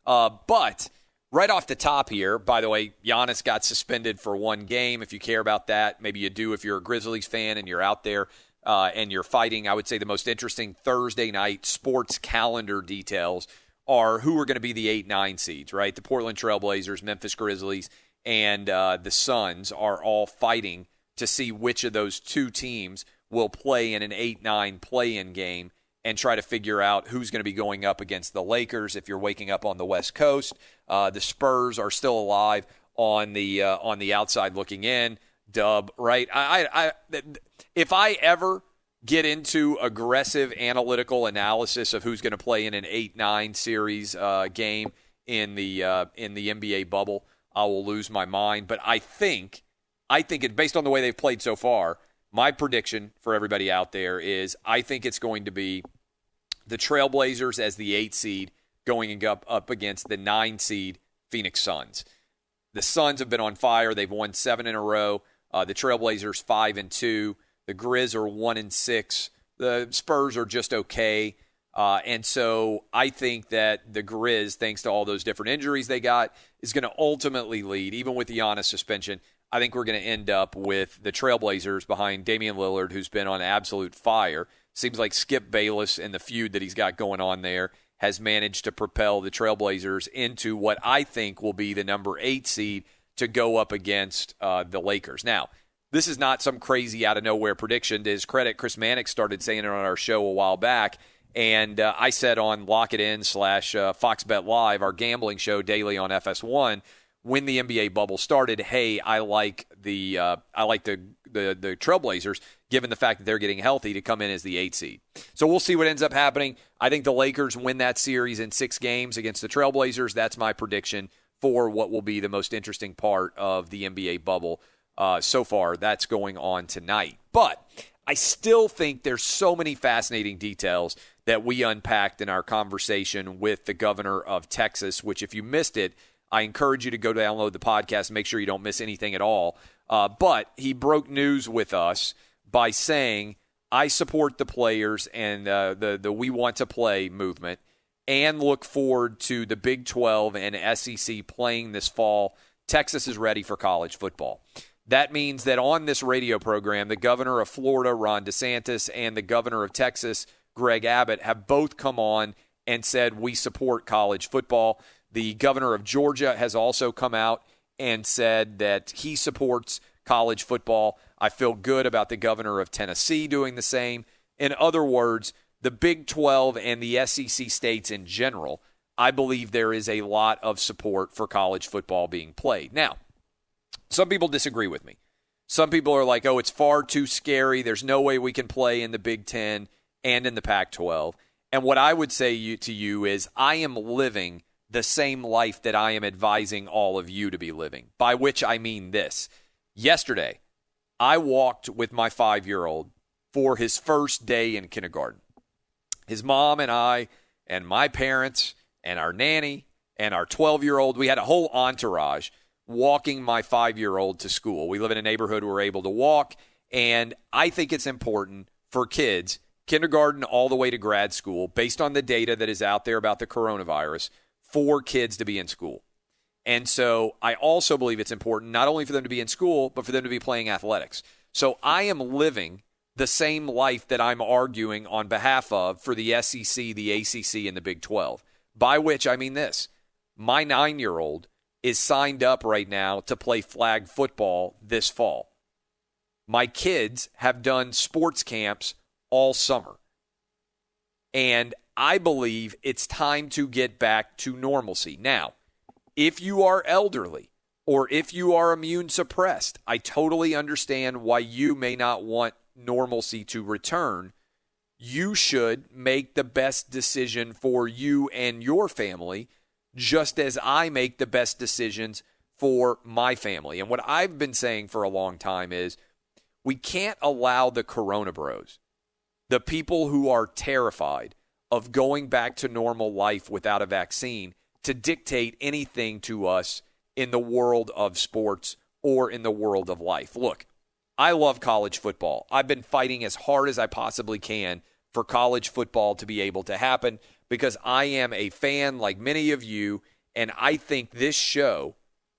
But right off the top here, by the way, Giannis got suspended for one game. If you care about that, maybe you do if you're a Grizzlies fan and you're out there and you're fighting. I would say the most interesting Thursday night sports calendar details are who are going to be the 8-9 seeds, right? The Portland Trailblazers, Memphis Grizzlies, and the Suns are all fighting to see which of those two teams will play in an 8-9 play-in game and try to figure out who's going to be going up against the Lakers if you're waking up on the West Coast. The Spurs are still alive on the outside looking in. Dub, right? If I ever get into aggressive analytical analysis of who's going to play in an 8-9 series game in the NBA bubble, I will lose my mind. But I think it, based on the way they've played so far, my prediction for everybody out there is I think it's going to be the Trailblazers as the 8 seed going up against the 9 seed Phoenix Suns. The Suns have been on fire. They've won 7 in a row. The Trailblazers 5-2. The Grizz are 1-6. The Spurs are just okay. And so I think that the Grizz, thanks to all those different injuries they got, is going to ultimately lead, even with the Giannis suspension. I think we're going to end up with the Trailblazers behind Damian Lillard, who's been on absolute fire. Seems like Skip Bayless and the feud that he's got going on there has managed to propel the Trailblazers into what I think will be the number 8 seed to go up against the Lakers. Now, this is not some crazy out-of-nowhere prediction. To his credit, Chris Mannix started saying it on our show a while back, and I said on Lock It In / Fox Bet Live, our gambling show daily on FS1, when the NBA bubble started, hey, I like the Trailblazers, given the fact that they're getting healthy, to come in as the 8 seed. So we'll see what ends up happening. I think the Lakers win that series in 6 games against the Trailblazers. That's my prediction for what will be the most interesting part of the NBA bubble so far. That's going on tonight. But I still think there's so many fascinating details that we unpacked in our conversation with the governor of Texas, which if you missed it, I encourage you to go download the podcast and make sure you don't miss anything at all. But he broke news with us by saying, I support the players and the We Want to Play movement and look forward to the Big 12 and SEC playing this fall. Texas is ready for college football. That means that on this radio program, the governor of Florida, Ron DeSantis, and the governor of Texas, Greg Abbott, have both come on and said we support college football. The governor of Georgia has also come out and said that he supports college football. I feel good about the governor of Tennessee doing the same. In other words, the Big 12 and the SEC states in general, I believe there is a lot of support for college football being played. Now, some people disagree with me. Some people are like, oh, it's far too scary. There's no way we can play in the Big Ten and in the Pac-12. And what I would say to you is I am living the same life that I am advising all of you to be living, by which I mean this. Yesterday, I walked with my 5-year-old for his first day in kindergarten. His mom and I and my parents and our nanny and our 12-year-old, we had a whole entourage walking my 5-year-old to school. We live in a neighborhood where we're able to walk, and I think it's important for kids, kindergarten all the way to grad school, based on the data that is out there about the coronavirus, for kids to be in school. And so I also believe it's important not only for them to be in school, but for them to be playing athletics. So I am living the same life that I'm arguing on behalf of for the SEC, the ACC, and the Big 12. By which I mean this. My 9-year-old is signed up right now to play flag football this fall. My kids have done sports camps all summer. And I believe it's time to get back to normalcy. Now, if you are elderly or if you are immune suppressed, I totally understand why you may not want normalcy to return. You should make the best decision for you and your family, just as I make the best decisions for my family. And what I've been saying for a long time is we can't allow the Corona Bros, the people who are terrified of going back to normal life without a vaccine, to dictate anything to us in the world of sports or in the world of life. Look, I love college football. I've been fighting as hard as I possibly can for college football to be able to happen. because I am a fan like many of you, and I think this show,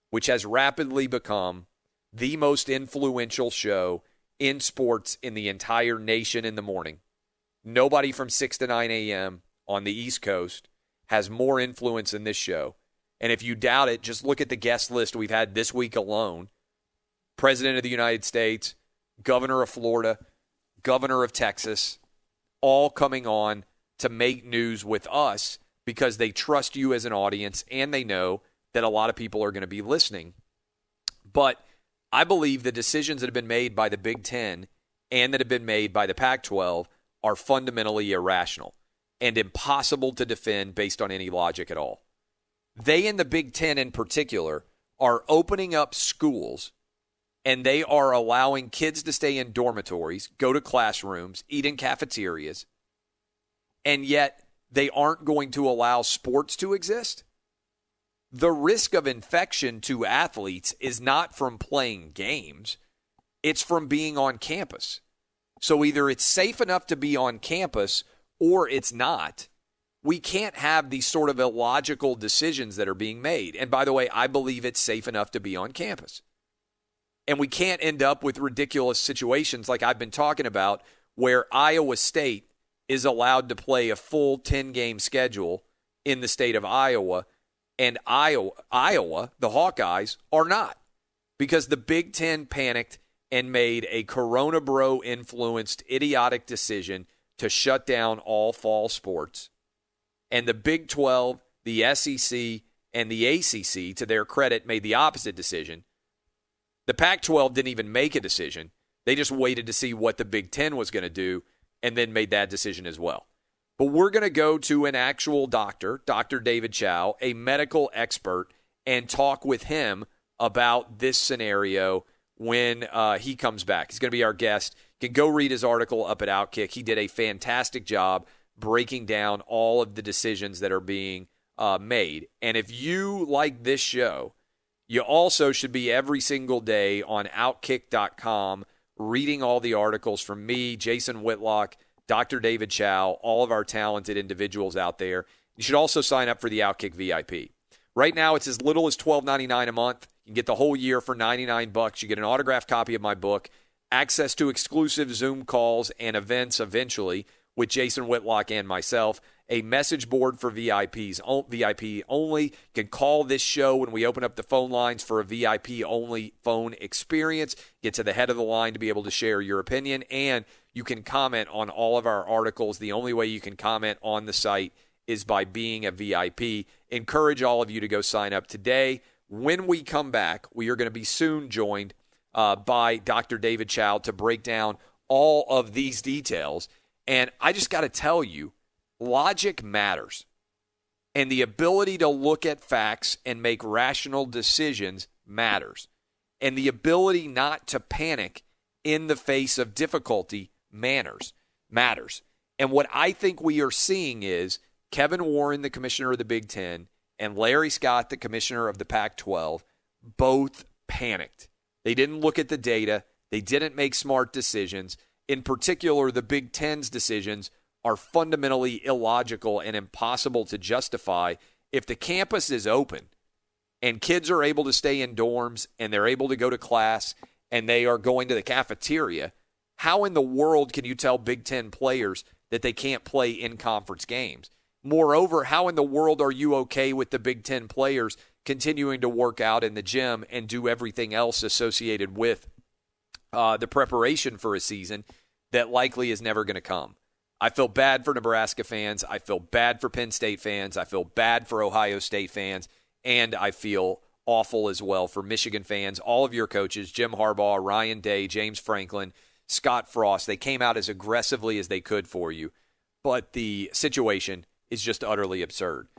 which has rapidly become the most influential show in sports in the entire nation in the morning. Nobody from 6 to 9 a.m. on the East Coast has more influence in this show. And if you doubt it, just look at the guest list we've had this week alone. President of the United States, Governor of Florida, Governor of Texas, all coming on to make news with us because they trust you as an audience and they know that a lot of people are going to be listening. But I believe the decisions that have been made by the Big Ten and that have been made by the Pac-12 are fundamentally irrational and impossible to defend based on any logic at all. They in the Big Ten in particular are opening up schools and they are allowing kids to stay in dormitories, go to classrooms, eat in cafeterias, and yet they aren't going to allow sports to exist. The risk of infection to athletes is not from playing games. It's from being on campus. So either it's safe enough to be on campus or it's not. We can't have these sort of illogical decisions that are being made. And by the way, I believe it's safe enough to be on campus. And we can't end up with ridiculous situations like I've been talking about where Iowa State is allowed to play a full 10-game schedule in the state of Iowa, and Iowa, the Hawkeyes, are not, because the Big Ten panicked and made a Corona Bro-influenced idiotic decision to shut down all fall sports. And the Big 12, the SEC, and the ACC, to their credit, made the opposite decision. The Pac-12 didn't even make a decision. They just waited to see what the Big Ten was going to do and then made that decision as well. But we're going to go to an actual doctor, Dr. David Chow, a medical expert, and talk with him about this scenario when he comes back. He's going to be our guest. You can go read his article up at Outkick. He did a fantastic job breaking down all of the decisions that are being made. And if you like this show, you also should be every single day on Outkick.com reading all the articles from me, Jason Whitlock, Dr. David Chow, all of our talented individuals out there. You should also sign up for the Outkick VIP. Right now, it's as little as $12.99 a month. You can get the whole year for $99. You get an autographed copy of my book, access to exclusive Zoom calls and events eventually with Jason Whitlock and myself, a message board for VIP only. You can call this show when we open up the phone lines for a VIP-only phone experience. Get to the head of the line to be able to share your opinion, and you can comment on all of our articles. The only way you can comment on the site is by being a VIP. Encourage all of you to go sign up today. When we come back, we are going to be soon joined by Dr. David Chow to break down all of these details. And I just got to tell you, logic matters. And the ability to look at facts and make rational decisions matters. And the ability not to panic in the face of difficulty matters. And what I think we are seeing is Kevin Warren, the commissioner of the Big Ten, and Larry Scott, the commissioner of the Pac-12, both panicked. They didn't look at the data. They didn't make smart decisions. In particular, the Big Ten's decisions are fundamentally illogical and impossible to justify. If the campus is open and kids are able to stay in dorms and they're able to go to class and they are going to the cafeteria, how in the world can you tell Big Ten players that they can't play in-conference games? Moreover, how in the world are you okay with the Big Ten players continuing to work out in the gym and do everything else associated with the preparation for a season that likely is never going to come? I feel bad for Nebraska fans. I feel bad for Penn State fans. I feel bad for Ohio State fans. And I feel awful as well for Michigan fans. All of your coaches, Jim Harbaugh, Ryan Day, James Franklin, Scott Frost, they came out as aggressively as they could for you. But the situation is just utterly absurd.